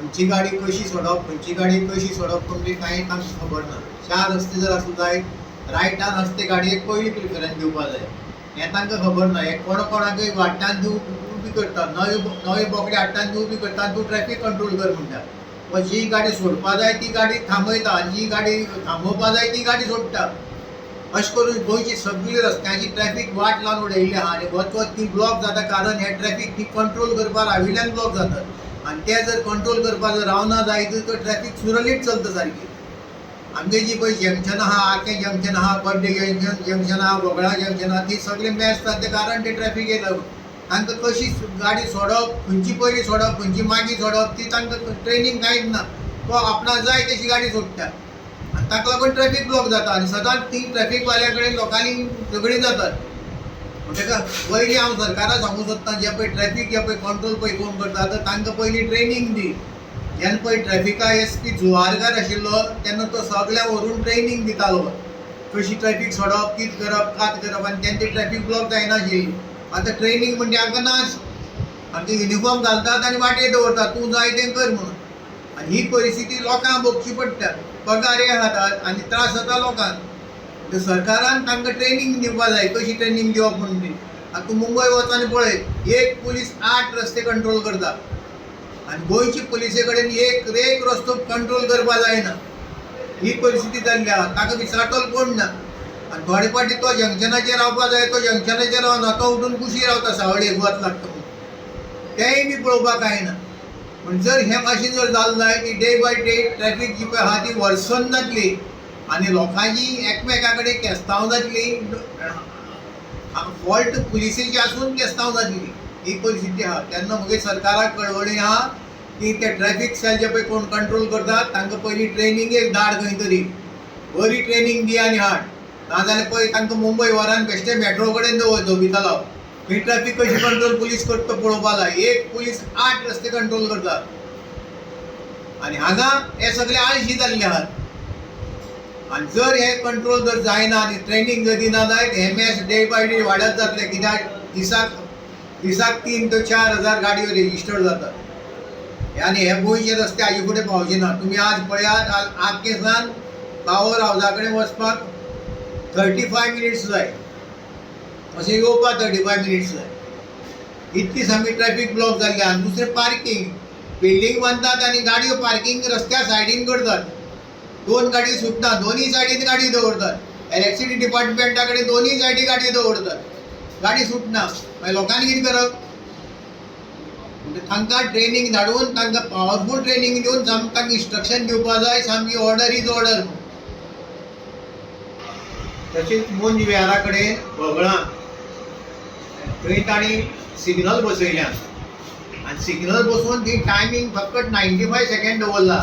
खंयची गाडी कशी सोडप खंयची गाडी कशी सोडप कंप्लीट कांय तांकां खबर ना. 4 रस्ते जर आसूं जाय रायटान आसता गाडयेक पयली प्रिफरन्स दिवपाक जाय हें तांकां खबर ना. हे कोणाकूय वाट्टान उबी करतात, नवे बोकडे हाडटात उबी करतात, तूं ट्रॅफिक कंट्रोल कर म्हणटा. वा जी गाडी सोडपा जाय ती गाडी थांबयता आनी जी गाडी थांबोवपा जाय ती गाडी सोडटा. अशें करून गोंयची सगळी रस्त्यांची ट्रॅफिक वाट लावन उडयल्ली आहा आनी वचत ती ब्लॉक जाता. कारण हे ट्रॅफिक ती कंट्रोल करपा राविल्ल्यान ब्लॉक जातात आनी ते जर कंट्रोल करपा जर रावना जायत तर ट्रॅफिक सुरळीत चलता सारकी. आमगे जी पळय जंक्शन आहा, आर्के जंक्शन आहा, बड्डे जंक्शन आहा, बोगळा जंक्शन आहा, ती सगळी मॅच जाता. ते कारण ते ट्रॅफिक येयला तांकां कशी गाडी सोडप खंयची पयली सोडप खंयची मागीर सोडप ती तांकां ट्रेनींग कांयच ना. तो आपणाक जाय तशी गाडी सोडटा आनी ताका लागून ट्रॅफिक ब्लॉक जाता आनी सदांच ती ट्रॅफिक वाल्या कडेन लोकांनी झगडीं जातात. ताका पयलीं हांव सरकाराक सांगूंक सोदतां जे पळय ट्रॅफिक जे पळय कंट्रोल पळय कोण करता तर तांकां पयलीं ट्रेनींग दी. जेन्ना पळय ट्रॅफिका एसपी जुवारकार आशिल्लो तेन्ना तो सगळ्यांक व्हरून ट्रेनींग दितालो कशी ट्रॅफिक सोडप कितें करप कात करप आनी तेन्ना ती ट्रॅफिक ब्लॉक जायनाशिल्ली. आतां ट्रेनींग म्हणजे हांकां नाच आनी ते युनिफॉर्म घालतात आनी वाटेर दवरतात तूं जाय तें कर म्हणून. आनी ही परिस्थिती लोकांक भोगची पडटा. पगार हे खातात आनी त्रास जाता लोकांक. सरकारान तांकां ट्रेनींग दिवपा जाय कशी ट्रेनींग दिवप म्हणून ती. आतां तूं मुंबय वच आनी पळय एक पुलीस 8 रस्ते कंट्रोल करता आनी गोंयची पुलिसे कडेन एक रस्तो कंट्रोल करपा जायना. ही परिस्थिती जाल्ली आहा. ताका विचारतलो कोण ना आनी थोडे फावटी तो जंक्शनाचेर रावपा जाय तो जंक्शनाचेर रावना तो उठून कुशी रावता सावळेक वच लागता म्हणून. तेंय बी पळोवपाक कांय ना. पूण जर हे भाशेन जर जालें जाय की डे बाय डे ट्रॅफिक जी पळय आहा ती वर्सन जातली आनी लोकांची एकमेका कडेन केस्तांव जातली. फॉल्ट पुलिसेची आसून केस्तांव जातली. ही परिस्थिती आहा. तेन्ना म्हगे सरकाराक कळवणी आहा की ते ट्रॅफिक सेल जे पळय कोण कंट्रोल करतात तांकां पयलीं ट्रेनींगेक धाड खंय तरी बरी ट्रेनींग दी आनी हाड. नाजाल्यार पळय तांकां मुंबय व्हरान बेश्टे मेट्रो कडेन दवर धोबितलो. थंय ट्रॅफिक कशी कंट्रोल पुलीस करता पळोवपा जाय. एक पुलीस 8 रस्ते कंट्रोल करता आनी हांगा हे सगळे आळशी जाल्ले आहात. आनी जर हे कंट्रोल जर जायना आनी ट्रेनींग जर दिना जायत हे मॅच डे बाय डे वाडत जातले. कित्याक दिसाक 3 ते 4 हजार गाडयो रेजिस्टर्ड जातात आनी हे गोंयचे रस्ते हाजे फुडें पावचे ना. तुमी आज पळयात आर्केसान पावर हावजा कडेन वचपाक 35 मिनिट्स जाय अशें येवपाक 35 मिनिट्स जाय. इतकी सामकी ट्रॅफिक ब्लॉक जाल्ली आनी दुसरें पार्किंग बिल्डींग बांदतात आनी गाडयो पार्किंग रस्त्या सायडीन करतात. 2 गाडी सुटना दोनूय सायडीन गाडी दवरतात. इलेक्ट्रिसिटी डिपार्टमेंटा कडेन दोनूय सायडी गाडी दवरतात. गाडी सुटना मागीर लोकांनी कितें करप. म्हणजे तांकां ट्रेनींग धाडून तांकां पावरफूल ट्रेनींग दिवन तांकां इंस्ट्रक्शन दिवपा जाय सामकी ऑर्डर इज ऑर्डर. तशेंच मोंज विहारा कडेन वगळां थंय तांणी सिग्नल बसयल्यात आनी सिग्नल बसोवन ती टायमींग फकत 95 सेकंड दवरला.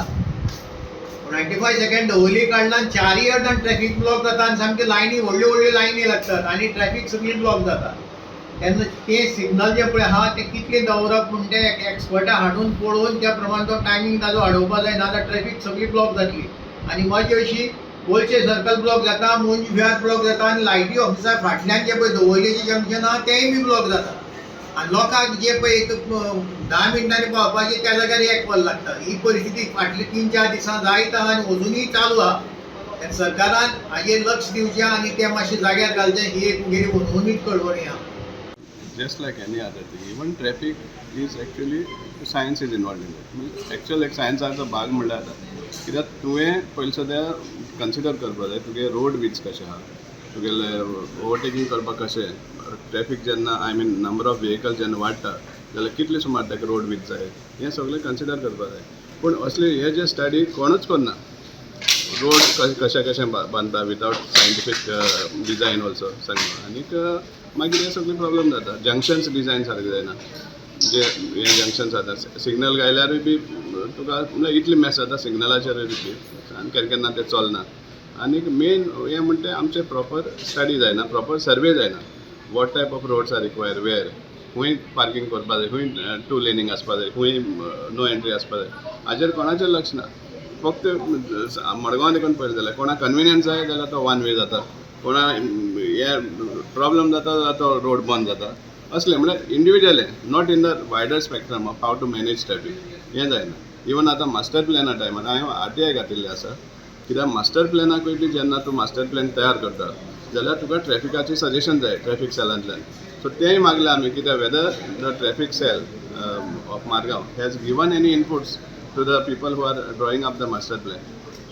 95 सेकंड दवरली कारणान 4 अर्दान ट्रॅफिक ब्लॉक जाता आनी सामके लायनी व्हडल्यो लायनी लागतात आनी ट्रॅफिक सगळी ब्लॉक जाता. तेन्ना ते सिग्नल जे पळय आहा ते कितले दवरप म्हूण ते एक्सपर्टा हाडून पळोवन त्या प्रमाणे तो टायमींग ताजो वाडोवपा जाय. नाजाल्यार ट्रॅफिक सगळी ब्लॉक जातली आनी मजा अशी गोलचे सर्कल ब्लॉक जाता, मोंज विहार ब्लॉक जाता आनी लायटी ऑफिसार फाटल्यान जे पळय दवरलेचे जंक्शन आहा तेंय बी ब्लॉक जाता आनी लोकांक जे पळय 10 मिनटांनी पावपाचें त्या जाग्यार 1 वर लागता. ही परिस्थिती फाटले 3-4 दिसां जायत आहा आनी अजुनूय चालू आहा. सरकारान हाजेर लक्ष दिवचें आनी ते मातशें जाग्यार घालचें ही एक म्हगेली मनोनीत कळवणी आहा. Just like any other thing, even traffic is actually science is involved in it. Actual एक सायन्साचो भाग म्हणल्यार जाता. कित्याक तुवें पयलीं सद्या कन्सिडर करपा जाय तुगे रोड वीज कशें आहा, तुगेले ओवरटेकिंग करपाक कशें, ट्रॅफिक जेन्ना नंबर ऑफ व्हेकल्स जेन्ना वाडटा जाल्यार कितले सुमार ताका रोड वीज जाय हें सगळें कन्सिडर करपा जाय. पूण असले हे जे स्टडी कोणूच करना. रोड कशें बांदता विदावट सायंटिफीक डिजायन ऑल्सो सांगता. आनीक मागीर हे सगळे प्रॉब्लेम जाता. जंक्शन्स डिजायन सारके जायना. जे हे जंक्शन्स जाता सिग्नल गायल्यारूय बी तुका म्हणल्यार इतली मॅस जाता सिग्नलाचेरूय बी आनी केन्ना ते चलना. आनीक मेन हें म्हणटा आमचे प्रॉपर स्टडी जायना, प्रॉपर सर्वे जायना. What type of roads are require, where खंय पार्किंग करपा जाय, खंय 2 लेनींग आसपा जाय, खंय नो एंट्री आसपा जाय हाजेर कोणाचें लक्ष ना. फक्त मडगांव देखून पळयलें जाल्यार कोणाक कन्विनियंट जाय जाल्यार तो 1 वे जाता, कोणा हे प्रॉब्लम जाता जाल्यार तो रोड बंद जाता. असले म्हणजे individually not in the wider spectrum of how to manage traffic हें जायना. इवन आतां मास्टर प्लॅना टायमार हांवें RTI घातिल्लें आसा, कित्याक मास्टर प्लॅनाकूय बी जेन्ना तूं मास्टर प्लॅन तयार करता जाल्यार तुका ट्रॅफिकाची सजेशन जाय ट्रॅफिक सेलांतल्यान. सो तेंय मागलें आमी, कित्याक whether the traffic cell of Margao has given any inputs to the people who are drawing up the master plan.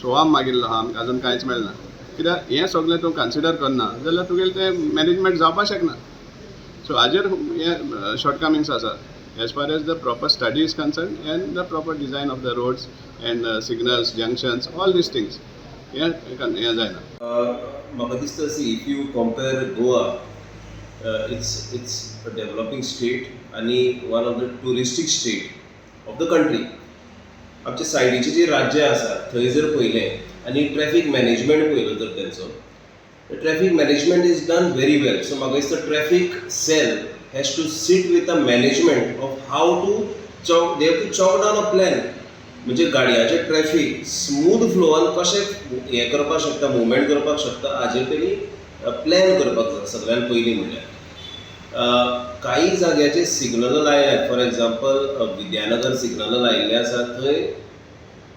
So हो मागिल्लो आहा, आमकां आजून कांयच मेळना. कित्याक हें सगळें तूं कन्सिडर करना जाल्यार तुगेलें तें मॅनेजमेंट जावपाक शकना. So हाजेर हे shortcomings आसा as far as the proper study is concerned and the proper design of the roads and signals, junctions, all these things. हे जायना. म्हाका दिसता if you compare Goa, it's a developing state आणि one of the touristic state of the country. आमच्या सायडीचे जे राज्य आसा थंय जर पळयलें आनी ट्रॅफिक मॅनेजमेंट पळयलो जर तेंचो, the traffic management is done very well. So म्हाका दिसता traffic cell has to sit with the management of how to they have to chalk down a plan. म्हणजे गाडयांचे ट्रॅफिक स्मूथ फ्लोवान कशें हें करपाक शकता, मुवमेंट करपाक शकता हाजेर तेणी प्लॅन करपाक जाय सगळ्यान पयलीं म्हणल्यार. काही जाग्याचे सिग्नल लायल्यात, फॉर एग्जाम्पल विद्यानगर सिग्नल लायिल्ले आसा थंय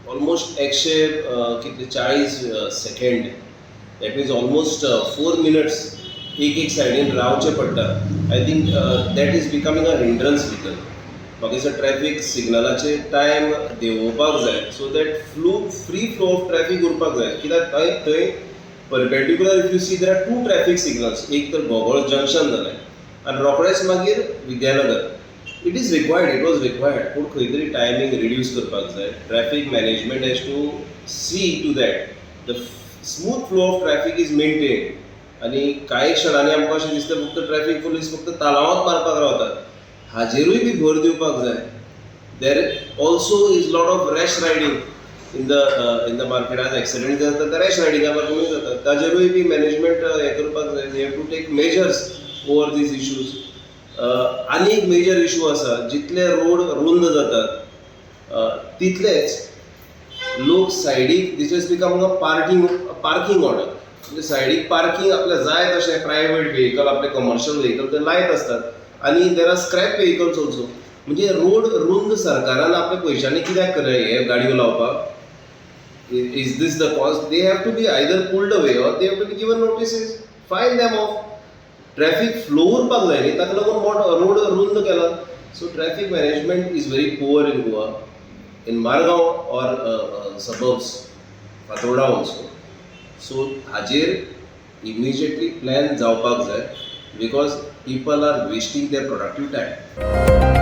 almost 140 second, that means almost 4 minutes एक सायडीन रावचें पडटा. I think that is becoming a hindrance little. म्हाका दिसता ट्रॅफिक सिग्नलाचे टायम देंवोवपाक जाय so that free flow of traffic उरपाक जाय. कित्याक थंय perpendicular if you see there are 2 traffic signals, एक तर गोगोळ जंक्शन जालें आनी रोखडेंच मागीर Vidyanagar. It is required, it was required, पूण खंय तरी टायमींग रिड्यूस करपाक जाय. Traffic management has to see to that the smooth flow of traffic is maintain. आनी कांय क्षणांनी आमकां अशें दिसता फक्त ट्रॅफिक पुलीस फक्त तालावांत मारपाक रावतात, हाजेरूय बी भर दिवपाक जाय. देर also is lot of rash riding in the market. आज एक्सिडेंट जाता त्या रॅश रायडिंगा लागून जाता, ताजेरूय बी मॅनेजमेंट हें करपाक जाय. They have to take measures over these issues. आनी एक मेजर इशू आसा, जितले रोड रुंद जातात तितलेच लोक सायडीक this is become a parking order. म्हणजे सायडीक पार्किंग आपल्या जाय तशें प्रायवेट व्हेकल, आपले कमर्शियल व्हेकल ते लायत असतात आनी there are scrap vehicles also. म्हणजे रोड रुंद सरकारान आपल्या पयशांनी कित्याक करय हे गाडयो लावपाक? Is this the cost? They have to be either pulled away or they have to be given notices, fine them of. Traffic flow उरपाक जाय न्ही, ताका लागून रोड रुंद केला. So traffic management is very poor in Goa, in Margao or suburbs, Fatorda also. So हाजेर immediately plan जावपाक जाय because people are wasting their productive time.